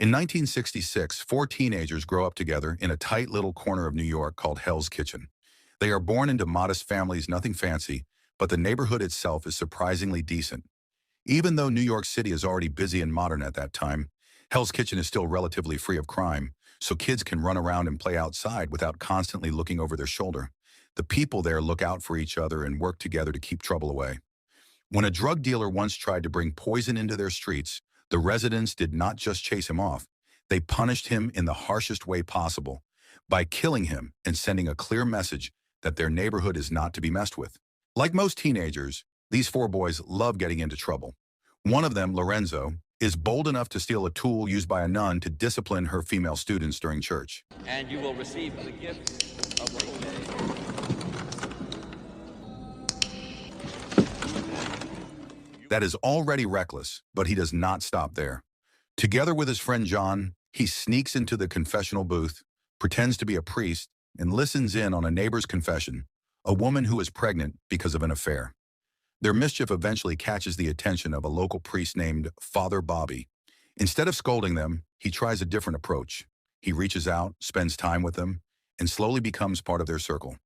In 1966, four teenagers grow up together in a tight little corner of New York called Hell's Kitchen. They are born into modest families, nothing fancy, but the neighborhood itself is surprisingly decent. Even though New York City is already busy and modern at that time, Hell's Kitchen is still relatively free of crime, so kids can run around and play outside without constantly looking over their shoulder. The people there look out for each other and work together to keep trouble away. When a drug dealer once tried to bring poison into their streets, the residents did not just chase him off. They punished him in the harshest way possible, by killing him and sending a clear message that their neighborhood is not to be messed with. Like most teenagers, these four boys love getting into trouble. One of them, Lorenzo, is bold enough to steal a tool used by a nun to discipline her female students during church. And you will receive the gift of the That is already reckless, but he does not stop there. Together with his friend John, he sneaks into the confessional booth, pretends to be a priest, and listens in on a neighbor's confession, a woman who is pregnant because of an affair. Their mischief eventually catches the attention of a local priest named Father Bobby. Instead of scolding them, he tries a different approach. He reaches out, spends time with them, and slowly becomes part of their circle.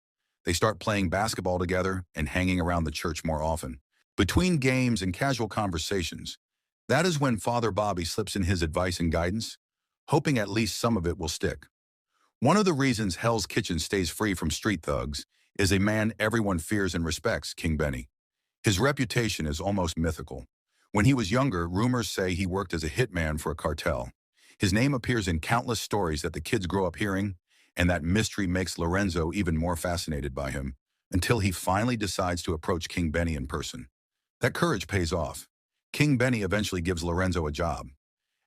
They start playing basketball together and hanging around the church more often. Between games and casual conversations, that is when Father Bobby slips in his advice and guidance, hoping at least some of it will stick. One of the reasons Hell's Kitchen stays free from street thugs is a man everyone fears and respects, King Benny. His reputation is almost mythical. When he was younger, rumors say he worked as a hitman for a cartel. His name appears in countless stories that the kids grow up hearing, and that mystery makes Lorenzo even more fascinated by him, until he finally decides to approach King Benny in person. That courage pays off. King Benny eventually gives Lorenzo a job.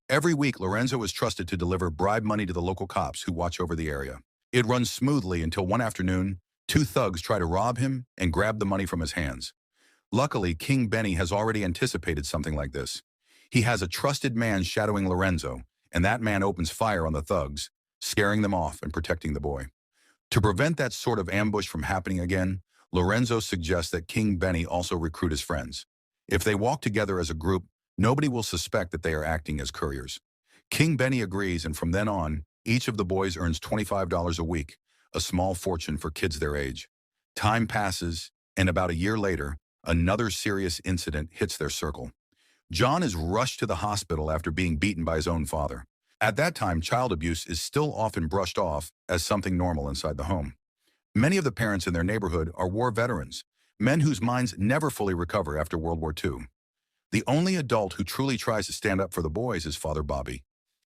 Every week, Lorenzo is trusted to deliver bribe money to the local cops who watch over the area. It runs smoothly until one afternoon, two thugs try to rob him and grab the money from his hands. Luckily, King Benny has already anticipated something like this. He has a trusted man shadowing Lorenzo, and that man opens fire on the thugs, scaring them off and protecting the boy. To prevent that sort of ambush from happening again, Lorenzo suggests that King Benny also recruit his friends. If they walk together as a group, nobody will suspect that they are acting as couriers. King Benny agrees, and from then on, each of the boys earns $25 a week, a small fortune for kids their age. Time passes, and about a year later, another serious incident hits their circle. John is rushed to the hospital after being beaten by his own father. At that time, child abuse is still often brushed off as something normal inside the home. Many of the parents in their neighborhood are war veterans, men whose minds never fully recover after World War II. The only adult who truly tries to stand up for the boys is Father Bobby.